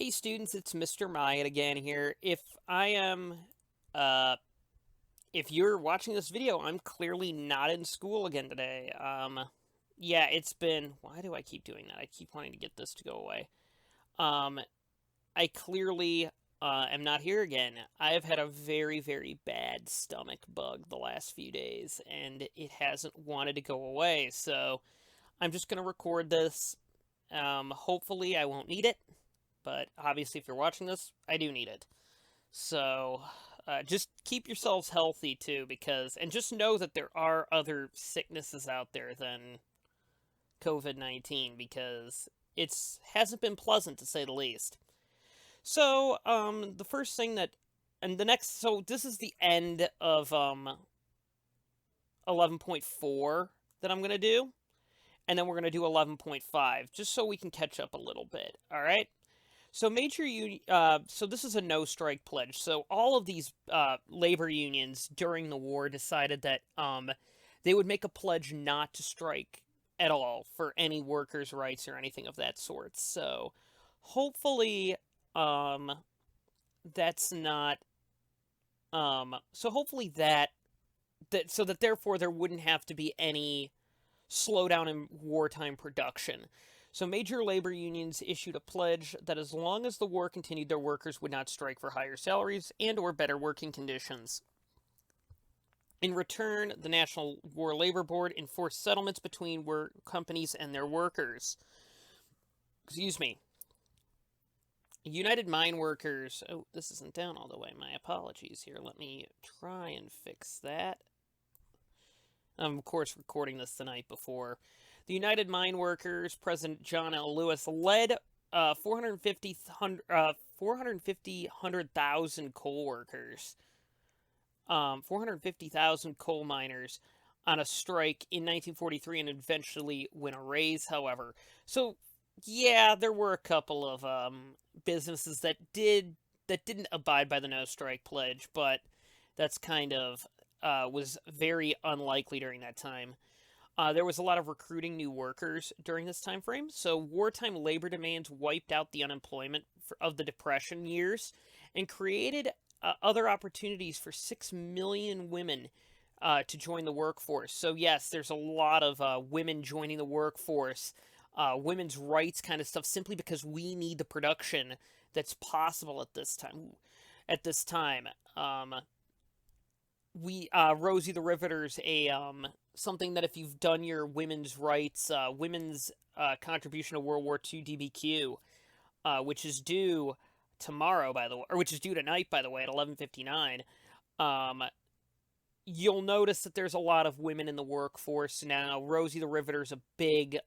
Hey students, it's Mr. Myatt again here. Uh, if you're watching this video, I'm clearly not in school again today. Yeah, why do I keep doing that? I keep wanting to get this to go away. Um, I clearly, am not here again. I have had a very, very bad stomach bug the last few days, and it hasn't wanted to go away, so I'm just gonna record this. Hopefully I won't need it. But obviously, if you're watching this, I do need it. So just keep yourselves healthy too, and just know that there are other sicknesses out there than COVID-19 because it's hasn't been pleasant to say the least. So the first thing that, and the next, so this is the end of 11.4 that I'm gonna do, and then we're gonna do 11.5 just so we can catch up a little bit. All right. So this is a no strike pledge. So all of these labor unions during the war decided that they would make a pledge not to strike at all for any workers' rights or anything of that sort. So hopefully, um, that's not. So hopefully that therefore there wouldn't have to be any slowdown in wartime production. So major labor unions issued a pledge that as long as the war continued, their workers would not strike for higher salaries and or better working conditions. In return, the National War Labor Board enforced settlements between work companies and their workers. Excuse me. United Mine Workers. Oh, this isn't down all the way. My apologies here. Let me try and fix that. I'm, of course, recording this the night before. The United Mine Workers, President John L. Lewis, led 450,000 coal workers, 450,000 coal miners on a strike in 1943 and eventually win a raise, however. So, yeah, there were a couple of businesses that didn't abide by the no strike pledge, but that's kind of was very unlikely during that time. There was a lot of recruiting new workers during this time frame, so wartime labor demands wiped out the unemployment of the Depression years and created other opportunities for 6 million women to join the workforce. So, yes, there's a lot of women joining the workforce, women's rights kind of stuff, simply because we need the production that's possible at this time. At this time, we Rosie the Riveter's a something that if you've done your women's rights, women's contribution to World War II DBQ, which is due tomorrow, by the way, or which is due tonight, by the way, at 11:59. Um, you'll notice that there's a lot of women in the workforce now. Rosie the Riveter's a big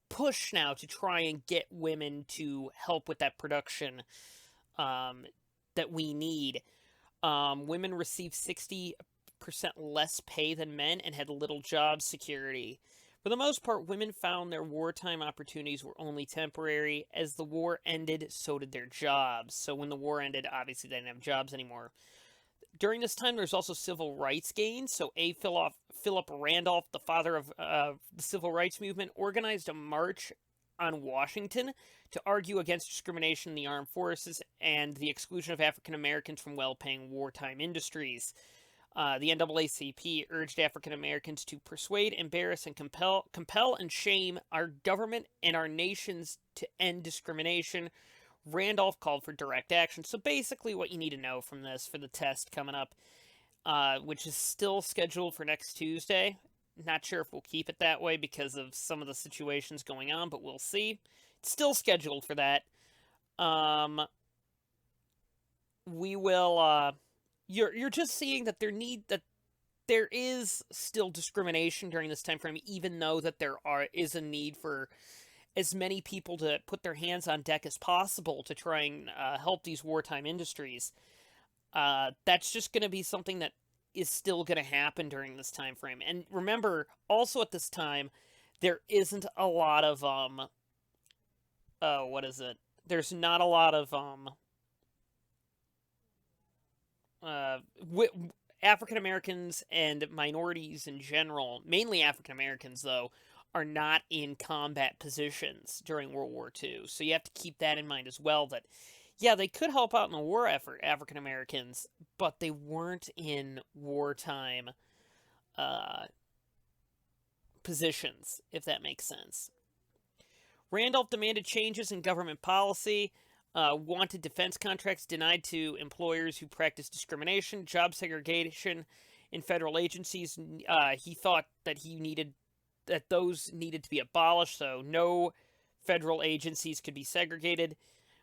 push now to try and get women to help with that production that we need. Women received 60% less pay than men and had little job security. For the most part, women found their wartime opportunities were only temporary. As the war ended, so did their jobs. So when the war ended, obviously they didn't have jobs anymore. During this time, there's also civil rights gains. So Philip Randolph, the father of the civil rights movement, organized a march on Washington to argue against discrimination in the armed forces and the exclusion of African Americans from well-paying wartime industries. The NAACP urged African Americans to persuade, embarrass, and compel and shame our government and our nations to end discrimination. Randolph called for direct action. So basically, what you need to know from this for the test coming up, which is still scheduled for next Tuesday. Not sure if we'll keep it that way because of some of the situations going on, but we'll see. It's still scheduled for that. We will. You're just seeing that there is still discrimination during this time frame, even though that is a need for as many people to put their hands on deck as possible to try and help these wartime industries. That's just going to be something that is still going to happen during this time frame. And remember, also at this time, there isn't a lot of what is it? There's not a lot of uh, African Americans and minorities in general, mainly African Americans though, are not in combat positions during World War II. So you have to keep that in mind as well, that, yeah, they could help out in the war effort, African Americans, but they weren't in wartime positions, if that makes sense. Randolph demanded changes in government policy, wanted defense contracts denied to employers who practiced discrimination, job segregation in federal agencies. He thought that those needed to be abolished, so no federal agencies could be segregated,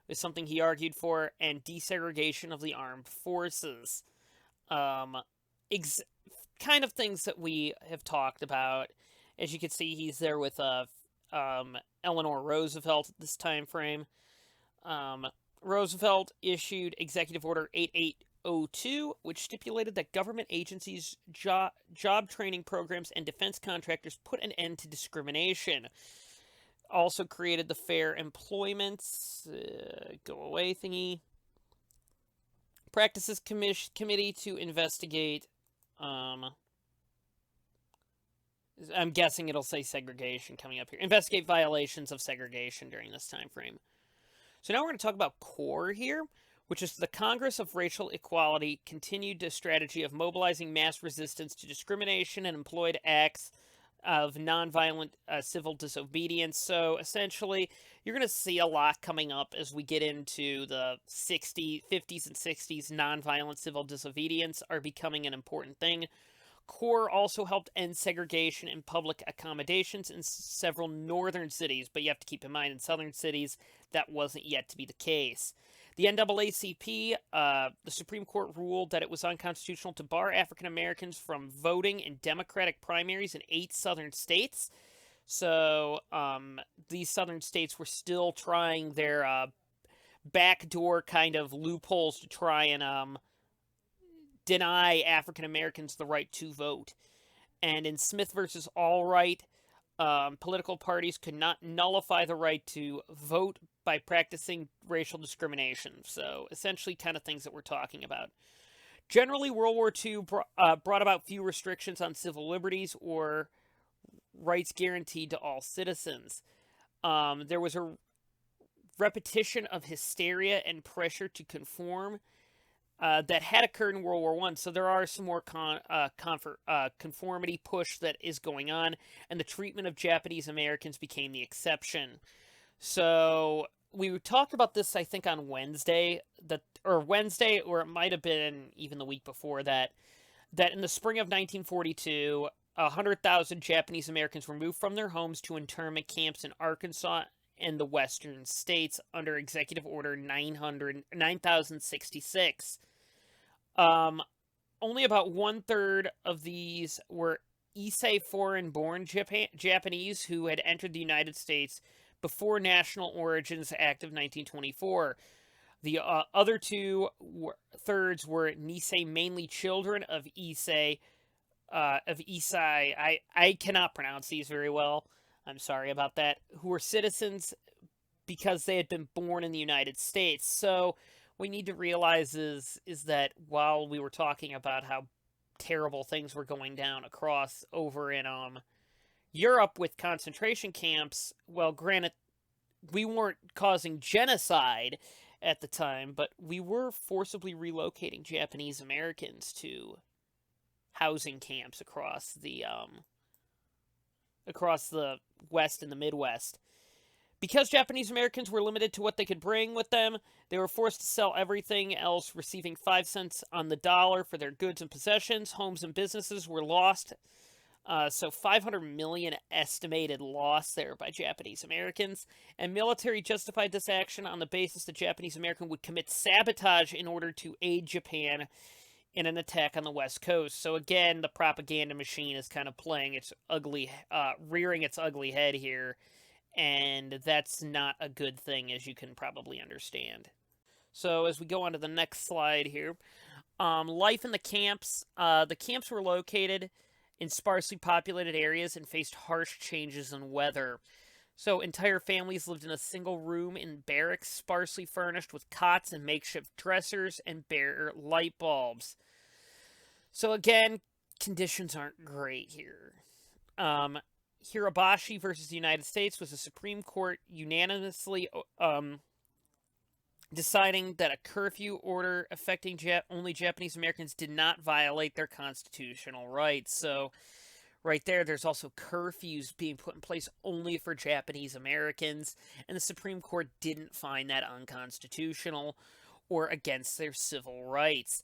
was something he argued for, and desegregation of the armed forces. Um, kind of things that we have talked about. As you can see, he's there with Eleanor Roosevelt at this time frame. Roosevelt issued Executive Order 8802, which stipulated that government agencies, job training programs, and defense contractors put an end to discrimination. Also created the Fair Employment Go Away thingy. Practices Committee to investigate. I'm guessing it'll say segregation coming up here. Investigate violations of segregation during this time frame. So now we're going to talk about CORE here, which is the Congress of Racial Equality continued a strategy of mobilizing mass resistance to discrimination and employed acts of nonviolent civil disobedience. So essentially, you're going to see a lot coming up as we get into the 50s and 60s. Nonviolent civil disobedience are becoming an important thing. CORE also helped end segregation in public accommodations in several northern cities, but you have to keep in mind in southern cities that wasn't yet to be the case. The NAACP, the Supreme Court ruled that it was unconstitutional to bar African Americans from voting in Democratic primaries in 8 southern states. So these southern states were still trying their backdoor kind of loopholes to try and deny African Americans the right to vote. And in Smith versus Allwright, political parties could not nullify the right to vote by practicing racial discrimination. So essentially kind of things that we're talking about. Generally, World War II brought about few restrictions on civil liberties or rights guaranteed to all citizens. There was a repetition of hysteria and pressure to conform that had occurred in World War I. So there are some more conformity push that is going on, and the treatment of Japanese Americans became the exception. So we talked about this, I think, on Wednesday, or it might have been even the week before that in the spring of 1942, 100,000 Japanese Americans were moved from their homes to internment camps in Arkansas and the western states under Executive Order 9066. Only about 1/3 of these were Issei foreign-born Japanese who had entered the United States before National Origins Act of 1924. The other 2/3 were Nisei, mainly children of Issei. I cannot pronounce these very well. I'm sorry about that. Who were citizens because they had been born in the United States. So what we need to realize is that while we were talking about how terrible things were going down over in Europe with concentration camps, well, granted, we weren't causing genocide at the time, but we were forcibly relocating Japanese Americans to housing camps across the West and the Midwest. Because Japanese Americans were limited to what they could bring with them, they were forced to sell everything else, receiving 5 cents on the dollar for their goods and possessions. Homes and businesses were lost. So 500 million estimated loss there by Japanese Americans. And military justified this action on the basis that Japanese American would commit sabotage in order to aid Japan in an attack on the West Coast. So again, the propaganda machine is kind of rearing its ugly head here. And that's not a good thing, as you can probably understand. So as we go on to the next slide here, life in the camps. The camps were located in sparsely populated areas and faced harsh changes in weather. So entire families lived in a single room in barracks, sparsely furnished with cots and makeshift dressers and bare light bulbs. So again, conditions aren't great here. Hirabashi versus the United States was the Supreme Court unanimously deciding that a curfew order affecting only Japanese Americans did not violate their constitutional rights. So, right there's also curfews being put in place only for Japanese Americans, and the Supreme Court didn't find that unconstitutional or against their civil rights.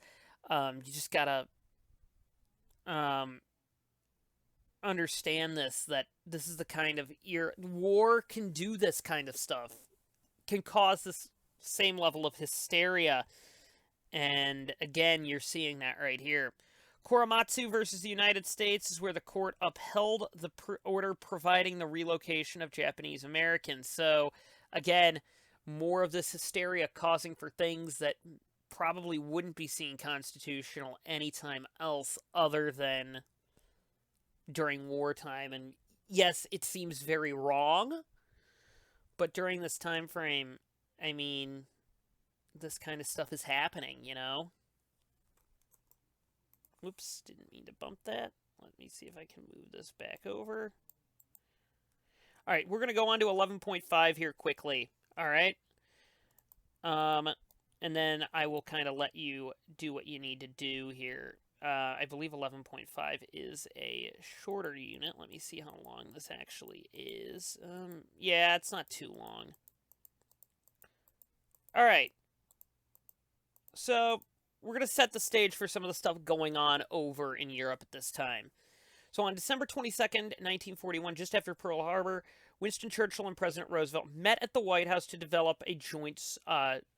You just gotta understand that this is the kind of war can do this kind of stuff, can cause this same level of hysteria, and again, you're seeing that right here. Korematsu versus the United States is where the court upheld the order providing the relocation of Japanese Americans. So, again, more of this hysteria causing for things that probably wouldn't be seen constitutional anytime else other than during wartime. And yes, it seems very wrong, but during this time frame, I mean, this kind of stuff is happening, you know? Whoops, didn't mean to bump that. Let me see if I can move this back over. All right, we're going to go on to 11.5 here quickly. All right. And then I will kind of let you do what you need to do here. I believe 11.5 is a shorter unit. Let me see how long this actually is. Yeah, it's not too long. All right. So, we're going to set the stage for some of the stuff going on over in Europe at this time. So on December 22nd, 1941, just after Pearl Harbor, Winston Churchill and President Roosevelt met at the White House to develop a joint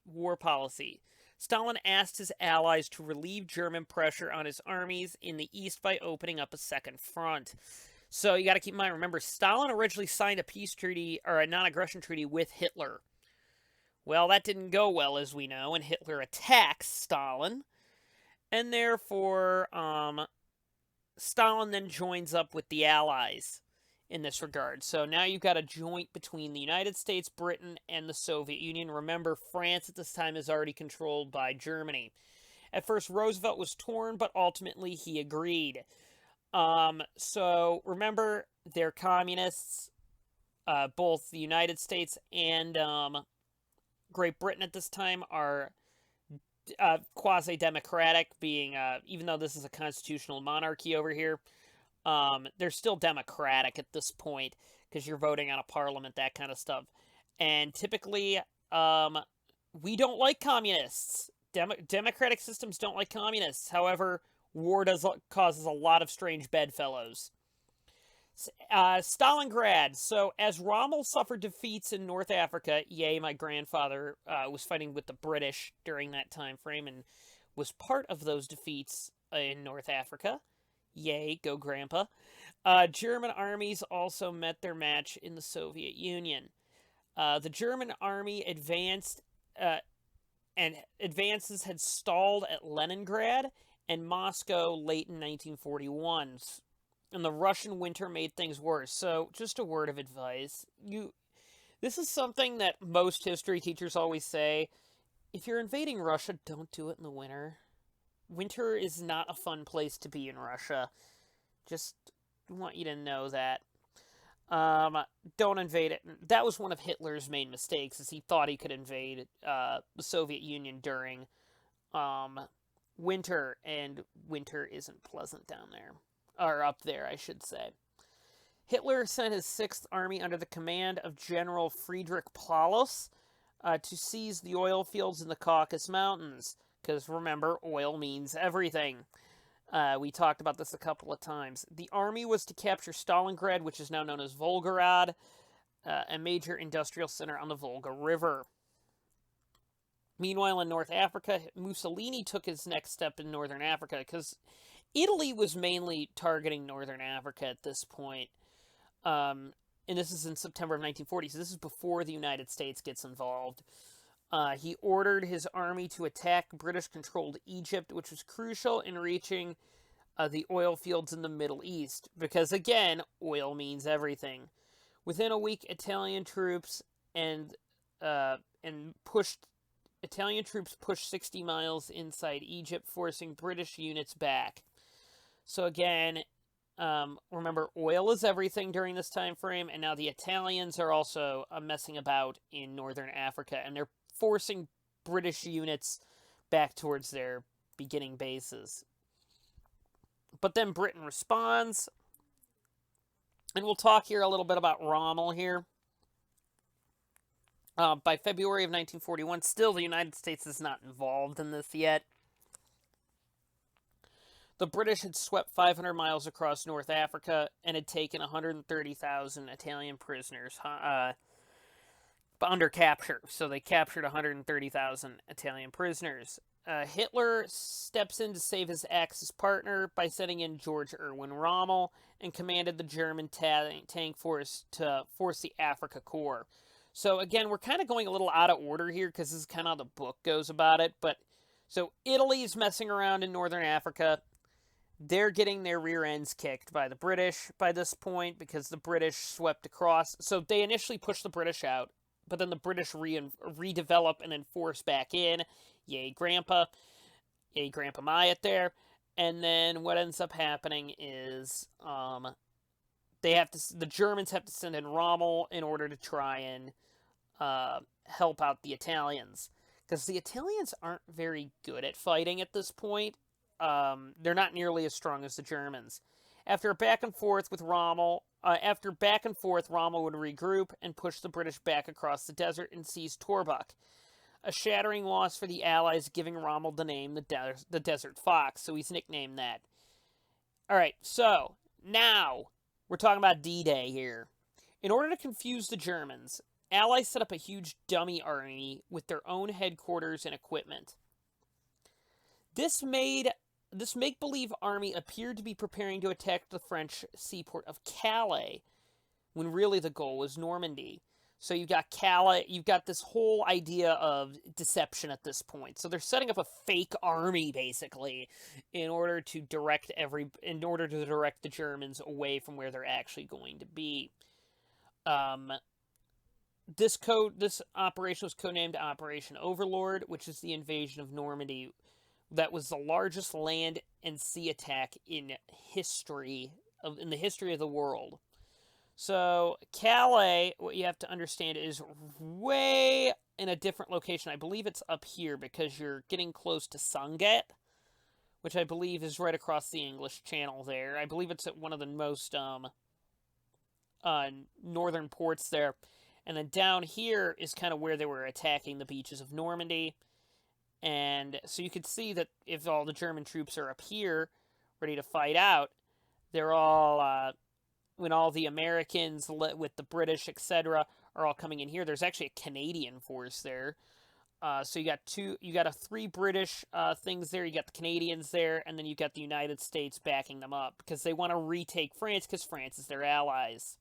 war policy. Stalin asked his allies to relieve German pressure on his armies in the East by opening up a second front. So you got to keep in mind, remember, Stalin originally signed a peace treaty, or a non-aggression treaty, with Hitler. Well, that didn't go well, as we know, and Hitler attacks Stalin. And therefore, Stalin then joins up with the Allies in this regard. So now you've got a joint between the United States, Britain, and the Soviet Union. Remember, France at this time is already controlled by Germany. At first, Roosevelt was torn, but ultimately he agreed. So remember, they're communists, both the United States and Great Britain at this time are quasi-democratic, being, even though this is a constitutional monarchy over here, they're still democratic at this point, because you're voting on a parliament, that kind of stuff. And typically, we don't like communists. Democratic systems don't like communists. However, war causes a lot of strange bedfellows. Stalingrad. So, as Rommel suffered defeats in North Africa, yay, my grandfather was fighting with the British during that time frame and was part of those defeats in North Africa. Yay, go grandpa. German armies also met their match in the Soviet Union. The German army advanced, and advances had stalled at Leningrad and Moscow late in 1941. And the Russian winter made things worse. So, just a word of advice. This is something that most history teachers always say. If you're invading Russia, don't do it in the winter. Winter is not a fun place to be in Russia. Just want you to know that. Don't invade it. That was one of Hitler's main mistakes, is he thought he could invade the Soviet Union during winter, and winter isn't pleasant down there. Or up there, I should say. Hitler sent his 6th Army under the command of General Friedrich Paulus to seize the oil fields in the Caucasus Mountains. Because remember, oil means everything. We talked about this a couple of times. The army was to capture Stalingrad, which is now known as Volgograd, a major industrial center on the Volga River. Meanwhile, in North Africa, Mussolini took his next step in Northern Africa, because Italy was mainly targeting Northern Africa at this point. And this is in September of 1940, so this is before the United States gets involved. He ordered his army to attack British-controlled Egypt, which was crucial in reaching the oil fields in the Middle East, because, again, oil means everything. Within a week, Italian troops pushed 60 miles inside Egypt, forcing British units back. So again, Remember, oil is everything during this time frame, and now the Italians are also messing about in northern Africa, and they're forcing British units back towards their beginning bases. But then Britain responds, and we'll talk here a little bit about Rommel here. By February of 1941, still the United States is not involved in this yet. The British had swept 500 miles across North Africa and had taken 130,000 Italian prisoners under capture. So they captured 130,000 Italian prisoners. Hitler steps in to save his Axis partner by sending in George Erwin Rommel and commanded the German tank force to force the Afrika Korps. So again, we're kind of going a little out of order here because this is kind of how the book goes about it. But so Italy's messing around in northern Africa. They're getting their rear ends kicked by the British by this point because the British swept across. So they initially pushed the British out, but then the British redevelop and then force back in. Yay, Grandpa. Yay, Grandpa Myatt there. And then what ends up happening is the Germans have to send in Rommel in order to try and help out the Italians. Because the Italians aren't very good at fighting at this point. They're not nearly as strong as the Germans. After back and forth, Rommel would regroup and push the British back across the desert and seize Torbuk. A shattering loss for the Allies, giving Rommel the name the Desert Fox, so he's nicknamed that. Alright, so, now, we're talking about D-Day here. In order to confuse the Germans, Allies set up a huge dummy army with their own headquarters and equipment. This make-believe army appeared to be preparing to attack the French seaport of Calais, when really the goal was Normandy. So you've got Calais, you've got this whole idea of deception at this point. So they're setting up a fake army, basically, in order to direct the Germans away from where they're actually going to be. This operation was codenamed Operation Overlord, which is the invasion of Normandy. That was the largest land and sea attack in the history of the world. So Calais, what you have to understand, is way in a different location. I believe it's up here because you're getting close to Sangatte, which I believe is right across the English Channel there. I believe it's at one of the most northern ports there. And then down here is kind of where they were attacking the beaches of Normandy. And so you could see that if all the German troops are up here, ready to fight out, they're all, when all the Americans with the British, etc., are all coming in here. There's actually a Canadian force there. So you got 3 British things there, you got the Canadians there, and then you got the United States backing them up, because they want to retake France, because France is their allies.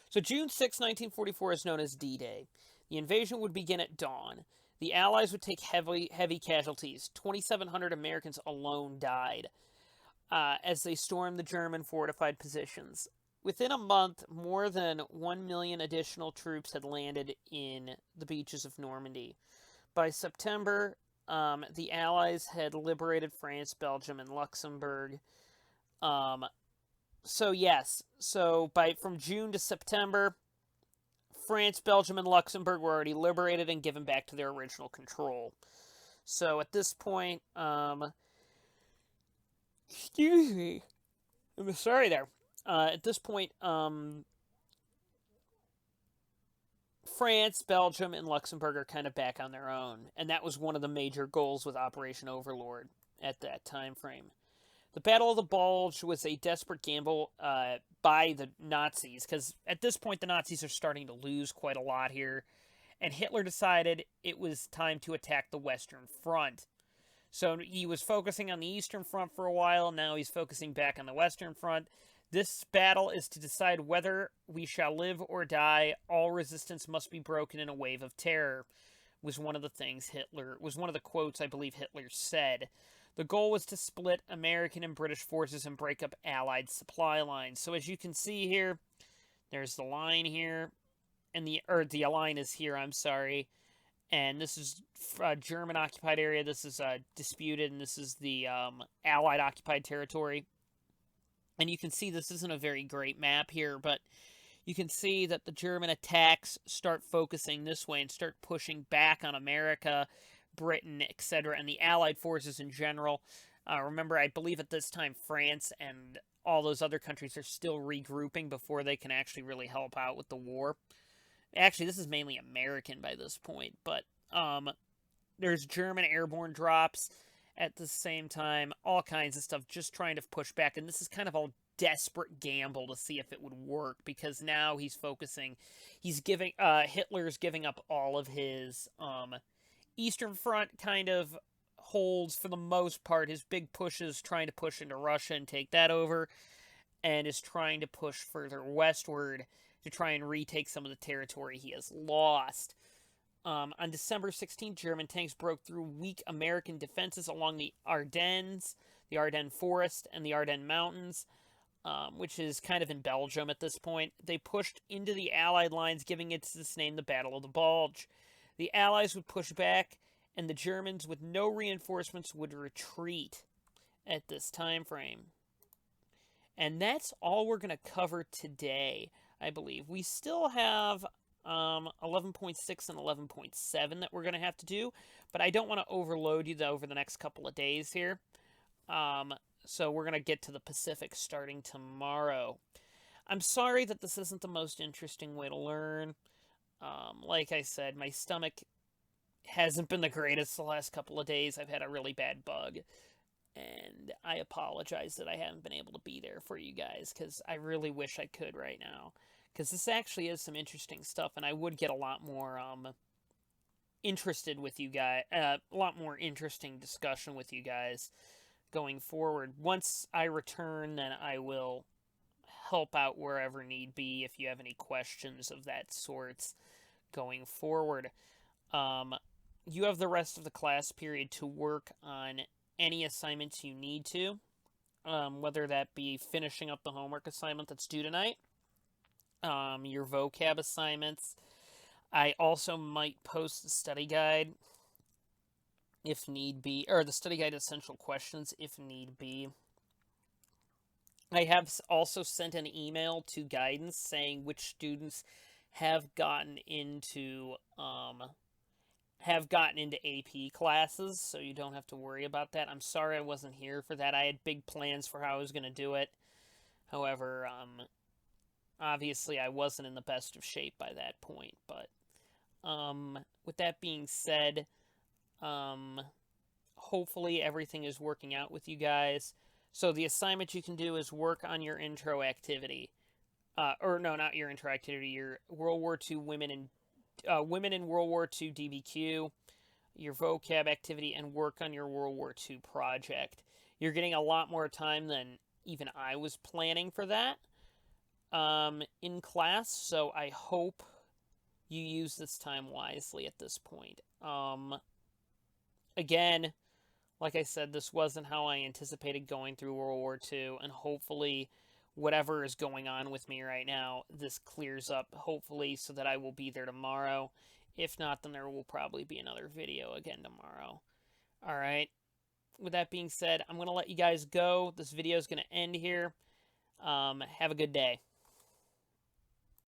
So June 6, 1944 is known as D-Day. The invasion would begin at dawn. The Allies would take heavy casualties. 2,700 Americans alone died as they stormed the German fortified positions. Within a month, more than 1 million additional troops had landed in the beaches of Normandy. By September, the Allies had liberated France, Belgium, and Luxembourg. From June to September, France, Belgium, and Luxembourg were already liberated and given back to their original control. So at this point, excuse me, I'm sorry there. At this point, France, Belgium, and Luxembourg are kind of back on their own, and that was one of the major goals with Operation Overlord at that time frame. The Battle of the Bulge was a desperate gamble by the Nazis, because at this point the Nazis are starting to lose quite a lot here, and Hitler decided it was time to attack the Western Front. So he was focusing on the Eastern Front for a while, now he's focusing back on the Western Front. This battle is to decide whether we shall live or die. All resistance must be broken in a wave of terror, was one of the quotes I believe Hitler said. The goal was to split American and British forces and break up Allied supply lines. So as you can see here, there's the line here, and the line is here, I'm sorry. And this is German-occupied area, this is disputed, and this is the Allied-occupied territory. And you can see this isn't a very great map here, but you can see that the German attacks start focusing this way and start pushing back on America, Britain, etc., and the Allied forces in general. Remember, I believe at this time France and all those other countries are still regrouping before they can actually really help out with the war. Actually, this is mainly American by this point, but there's German airborne drops at the same time, all kinds of stuff, just trying to push back. And this is kind of a desperate gamble to see if it would work, because now he's focusing, Hitler's giving up all of his Eastern Front kind of holds for the most part. His big pushes trying to push into Russia and take that over, and is trying to push further westward to try and retake some of the territory he has lost. On December 16th, German tanks broke through weak American defenses along the Ardennes Forest, and the Ardennes Mountains, which is kind of in Belgium at this point. They pushed into the Allied lines, giving it this name, the Battle of the Bulge. The Allies would push back, and the Germans, with no reinforcements, would retreat at this time frame. And that's all we're going to cover today, I believe. We still have 11.6 and 11.7 that we're going to have to do, but I don't want to overload you over the next couple of days here. So we're going to get to the Pacific starting tomorrow. I'm sorry that this isn't the most interesting way to learn. Like I said, my stomach hasn't been the greatest the last couple of days. I've had a really bad bug, and I apologize that I haven't been able to be there for you guys, because I really wish I could right now. Because this actually is some interesting stuff, and I would get a lot more interested with you guys, a lot more interesting discussion with you guys going forward. Once I return, then I will help out wherever need be if you have any questions of that sort going forward. You have the rest of the class period to work on any assignments you need to, whether that be finishing up the homework assignment that's due tonight, your vocab assignments. I also might post the study guide if need be, or the study guide essential questions if need be. I have also sent an email to guidance saying which students have gotten into AP classes, so you don't have to worry about that. I'm sorry I wasn't here for that. I had big plans for how I was going to do it. However, obviously I wasn't in the best of shape by that point. But with that being said, hopefully everything is working out with you guys. So the assignment you can do is work on your intro activity. Or no, not your intro activity, your World War II Women in World War II DBQ, your vocab activity, and work on your World War II project. You're getting a lot more time than even I was planning for that in class, so I hope you use this time wisely at this point. Again, like I said, this wasn't how I anticipated going through World War II, and hopefully whatever is going on with me right now, this clears up, hopefully, so that I will be there tomorrow. If not, then there will probably be another video again tomorrow. Alright, with that being said, I'm going to let you guys go. This video is going to end here. Have a good day.